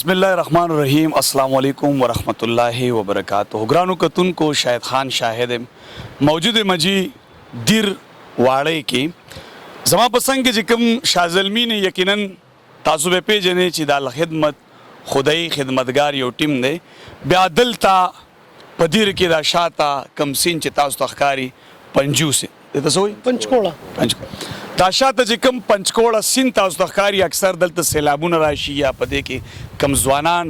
بسم الله الرحمن الرحیم. السلام علیکم ورحمۃ اللہ وبرکاتہ. ګرانو کتونکو شاهد خان شاهد موجود مجی دیر واړی کې زما پسند کې چې کوم شازلمی نه یقینا تاسو به پیژنې چې د خدمت خدای خدمتګار یو ټیم دی. بیا دلته په دیر کې دا شاته کم سین چې تاسو تخکاری پنجوس ته سوې پنچکوړه دا شاته چې کوم پنچکوړه سین تاسو تخکاری اکثر دلته سیلابونه راشي یا په دې کې کم ځوانان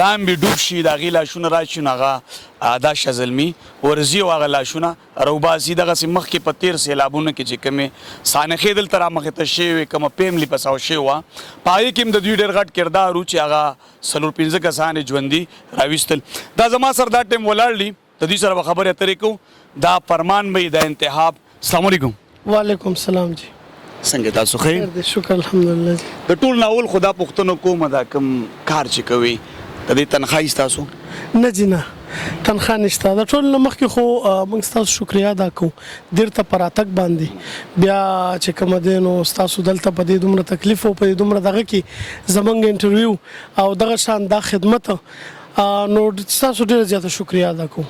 لامبي ډوب شي دا غي لاشونه راشي نغه دا شزلمی ورزي او غلا شونه روباسي دغه مخ کې پتیر سیلابونه کې چې کومه سانخې دل تر مخ ته شي کوم پیملی پساو شي وا پای کې د دوی ډېر غټ کردار او چې هغه سلور 15 کسان ژوندۍ راويستل. دا زما سر دا ټیم ولاړلی د دې سره خبره اترې کو دا فرمان به د انتخاب. السلام علیکم. وعلیکم السلام جی. څنګه تاسو خیر دې شکر الحمدلله جی. د ټول ناول خدا پښتنو کوم دا کم کار چې کوي د دې تنخواهي تاسو نه جی نه تنخواه نشته. د ټول مخ کې خو موږ تاسو شکریا ادا کوو ډیر ته پراتک باندې بیا چې کوم دینو تاسو دلته په دې دومره تکلیف او په دې دومره دغه کې زمونږ انټرویو او دغه شان دا خدمت نو تاسو ډیر زیاته شکریا ادا کوو.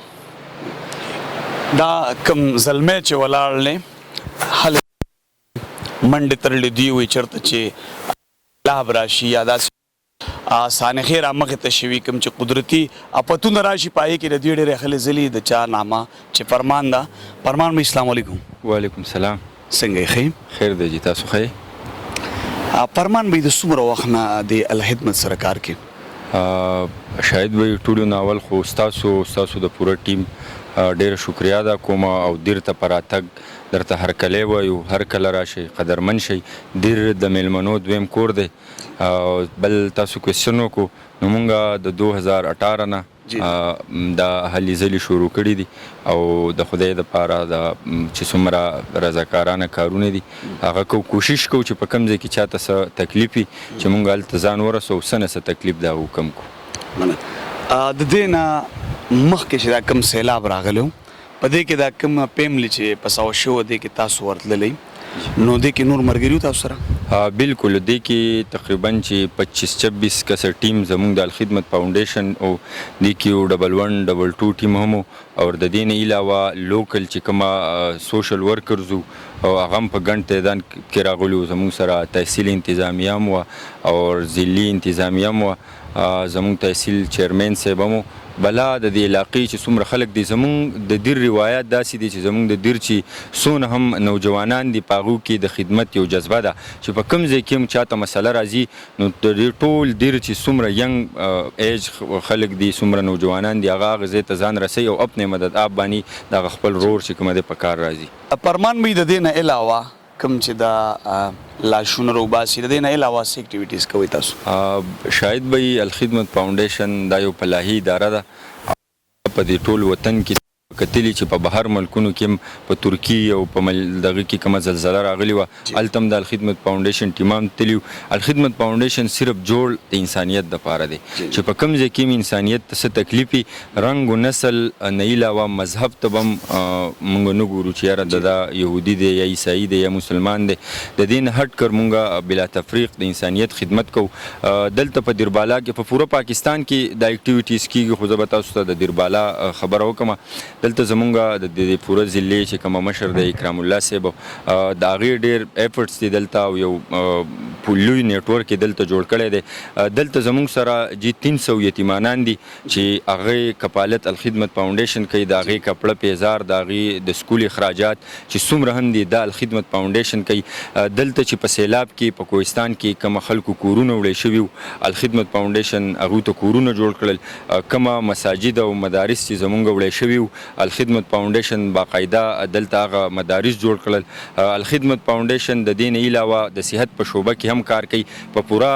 دا کم زلمه چې ولاړلې حل منډه ترلې دی وي چرته چې لاب راشي یا داس سانه خیر امغه تشوی کوم چې قدرتي اپتون راشي پای کې د دې ډېر خلې زلی د چا نامه چې فرمان دا فرمان می السلام علیکم. وعلیکم السلام. څنګه خیر خیر دی جی تاسو خیر فرمان به د سمره وخت نه د الخدمت سره کار کې شاید وي ټولو ناول خو تاسو د پوره ټیم ډیر شکریا ادا کوم او دیر ته پراتګ درته هر کله وایو هر کله راشي قدرمن شي دیر د میلمنو دویم کور دی. بل تاسو کوېسچن وکړو نو مونږ د 2018 نه د هلې ځلې شروع کړي دي او د خدای دپاره د چې څومره رضاکارانه کارونه دي هغه کوشش کوو چې په کوم ځای کې چاته څه تکلیف وي چې مونږ هلته ځان ورسوو څه نه څه تکلیف د هغو کم کړو. د دې نه مخکې چې دا کم سیلاب راغلو په دې کې دا کم پیملی چې پساو شو دې کې تاسو ورتللی نو دې کې نور مرګریو تاسو سره بالکل دې کې تقریبا چې 25-26 کسه ټیم زموږ د الخدمت فاونډیشن او دې کې یو 11-12 ټیم هم او د دې نه علاوه لوکل چې کومه سوشل ورکرز او هغه په ګڼ تعداد کې راغلي زموږ سره تحصیل انتظامیه هم او ضلعي انتظامیه هم زموږ تحصیل چیرمن صاحب هم بلا د دې علاقې چې څومره خلک دي زموږ د دیر روایت داسې دي چې زموږ د دیر چې څونه هم نوجوانان دي په هغو کې د خدمت یو جذبه ده چې په کوم ځای کې هم چاته مسله راځي نو د ټول دیر چې څومره ینګ ایج خلک دي څومره نوجوانان دي هغه هغه ځای ته ځان رسوي او اپنې مدد آپ باندې دغه خپل رور چې کومه دی په کار راځي. فرمان به د دې نه علاوه کوم چې دا لاشونه روباسي د دې نه علاوه څه اکټیویټیز کوي تاسو؟ شاید به الخدمت فاونډیشن دا یو فلاحي اداره ده په دې ټول وطن کې کتلی چې په بهر ملکونو کې په ترکی او په دغه کې کومه زلزله راغلی وه هلته هم د الخدمت فاونډیشن ټیمان تلي وو. الخدمت فاونډیشن صرف جوړ د انسانیت دپاره دی چې په کوم ځای کې هم انسانیت ته څه تکلیف وي رنګ و نسل نه علاوه مذهب ته به هم مونږ نه ګورو چې یاره دا یهودي دی یا عیسایي دی یا مسلمان دی د دې نه هټ کر مونږ بلا تفریق د انسانیت خدمت کوو. دلته په دیربالا کې په پوره پاکستان کې دا اکټیویټیز کېږي خو زه به تاسو ته د دیربالا خبره وکړم. دلته زمونږ د پوره ضلع چې کومه مشر دی اکرام الله صاحب د هغې ډېر ایفرټس دي دلته او یو لوی نیټورک یې دلته جوړ کړی دی. دلته زمونږ سره جی 300 یتیمانان دي چې هغې کفالت الخدمت فاونډیشن کوي د هغې کپړه پیزار د هغې د سکول اخراجات چې څومره هم دي دا الخدمت فاونډیشن کوي. دلته چې په سیلاب کې په کوهستان کې کومه خلکو کورونه وړی شوي وو الخدمت فاونډیشن هغوی ته کورونه جوړ کړل. کومه مساجد او مدارس چې زمونږ وړی شوي وو الخدمت فاونډیشن باقاعده دلته هغه مدارس جوړ کړل. الخدمت فاونډیشن د دې نه علاوه د صحت په شعبه کې هم کار کوي. په پوره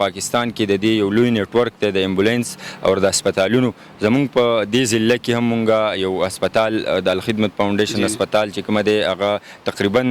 پاکستان کې د دې یو لوی نیټورک دی د امبولانس او د هسپتالونو زمونږ په دې ضلع کې هم مونږ یو هسپتال د الخدمت فاونډیشن هسپتال چې کومه دی هغه تقریبا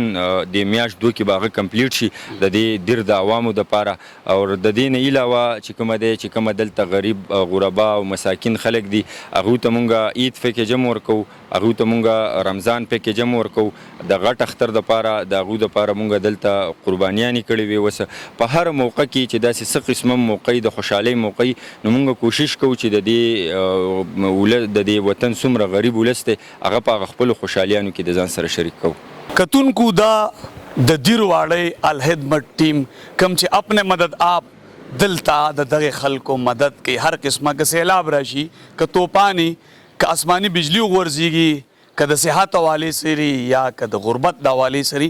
د میاشت 2 کې به هغه کمپلیټ شي د دې دیر د عوامو دپاره او د دې نه علاوه چې کومه دلته غریب غربا او مساکین خلک دي هغوی ته مونږ عید پیکیج هم ورکوو ورکو، هغوی ته مونږ رمضان پیکیج هم ورکو. د غټ اختر دپاره د هغوی دپاره مونږ دلته قربانیانې کړې وې. اوس په هر موقع کې چې داسې څه قسمه موقع د خوشحالۍ موقع نو مونږ کوشش کوو چې د دې وطن څومره غریب ولس دی هغه په هغه خپلو خوشحالیانو کې د ځان سره شریک کوو. کتونکو دا د دیر واړی الخدمت ټیم کم چې اپنے مدد آپ دلتا د دغه خلکو مدد کوي. هر قسمه که سیلاب راشي، که توپانی، که آسمانی بجلی وغورځېږي، که د صحت حوالې سری یا که د غربت د حوالې سری،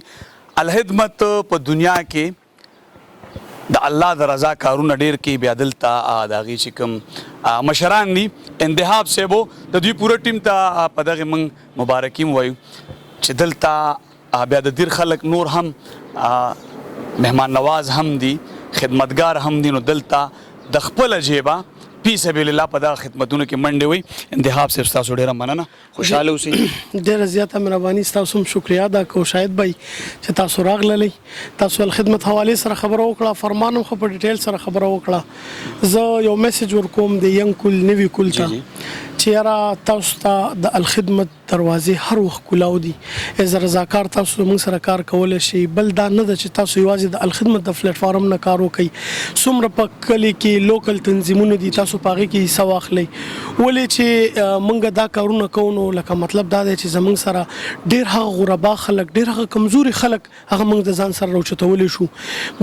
الخدمت په دنیا کې د الله د رضا کارونه ډیر کوي. بیا دلته د هغې چې کوم مشران دي انتخاب صاحبو د دوی پوره ټیم ته په دغې موږ مبارکي وایو چې دلته بیا د دیر خلک نور هم مهمان نواز هم دي، خدمتګار هم دي. نو دلته د خپله جیبه فی سبیل الله په دغه خدمتونو کې منډې وي. انتخاب صاحب ستاسو ډېره مننه، خوشحاله اوسئ. ډېره زیاته مهرباني، ستاسو هم شکریا ادا کوو شاهد بھائی چې تاسو راغللی، تاسو الخدمت حوالې سره خبره وکړه، فرمان هم ښه په ډیټیل سره خبره وکړه. زه یو میسج ورکوم د ینګ کل نوي کل ته چې یاره تاسو ته د الخدمت دروازې هر وخت کلاو دي. ایز رضاکار تاسو موږ سره کار کولی شي. بل دا نه ده چې تاسو یوازې د الخدمت د پلیټ فارم نه کار وکړئ. څومره په کلي کې لوکل تنظیمونه دي تاسو په هغې کې حصه واخلئ. ولې چې موږ دا کارونه کوو نو لکه مطلب دا دی چې زموږ سره ډېر هغه غربا خلک، ډېر هغه کمزوري خلک هغه موږ د ځان سره راوچتولی شو.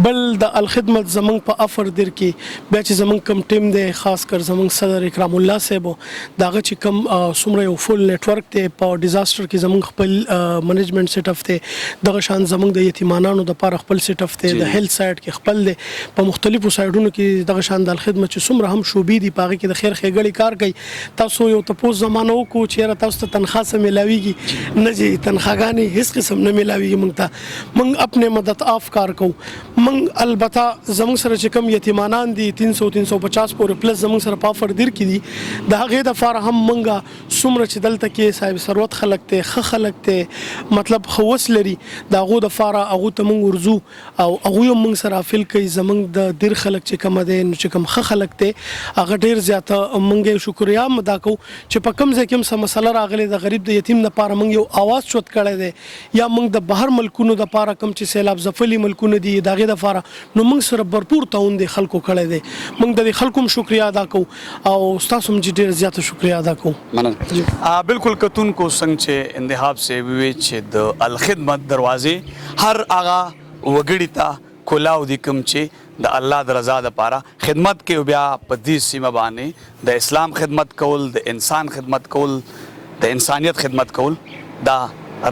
بل د الخدمت زموږ په افر دیر کې بیا چې زموږ کم ټیم دی، خاص کر زموږ صدر اکرام الله صاحب، د هغه چې کوم څومره یو فل نیټورک دی په ډیزاسټر کې زموږ خپل منیجمنت سیټ اف دی، دغه شان زموږ د یتیمانانو دپاره خپل سیټ اف دی، د هیلث سایډ کې خپل دی، په مختلفو سایډونو کې دغه شان د الخدمت چې څومره هم شوبې دي په هغې کې د خیر ښېګړې کار کوي. تاسو یو تپوس زمانه وکړو چې یاره تاسو ته تنخوا څه میلاویږي؟ نه جی، تنخواګانې هېڅ قسم نه میلاویږي موږ ته. موږ اپنے مدد آف کار کوو. موږ البته زموږ سره چې کوم یتیمانان دي 300-350 پورې پلس زموږ سره په افر دیر کې دي، د هغې دپاره هم موږ څومره چې دلته کې صاحب ثروت خلک دی، ښه خلک دی، مطلب ښه وس لري، د هغو دپاره هغو ته موږ ورځو او هغوی هم موږ سره افیل کوي. زموږ د دیر خلک چې کومه دی نو چې کوم ښه خلک دی هغه ډېر زیاته موږ یې شکریا هم ادا کوو چې په کوم ځای کې هم څه مسله راغلې د غریب د یتیم دپاره موږ یو اواز چوت کړی دی، یا موږ د بهر ملکونو دپاره کوم چې سیلاب ځپلي ملکونه دي د هغې دپاره نو موږ سره بھرپور تعاون دی خلکو کړی دی. موږ د دې خلکو هم شکریا ادا کوو او ستاسو هم چې ډېره زیاته شکریا ادا کوو. مننه. بالکل کتونکو څنګه چې انتخاب صاحب وی چې د الخدمت دروازې هر هغه وګړي ته کلاو دي کوم چې د الله د رضا دپاره خدمت کوي. بیا په دې سیمه باندې د اسلام خدمت کول، د انسان خدمت کول، د انسانیت خدمت کول دا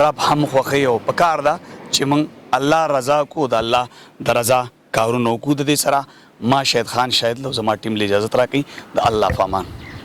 رب هم خوښوي او پکار ده چې موږ الله رضا کو، د الله د رضا کارونه وکړو. د دې سره ما شاهد خان شاهد له زما ټیم له اجازت راکوي. د الله په امان.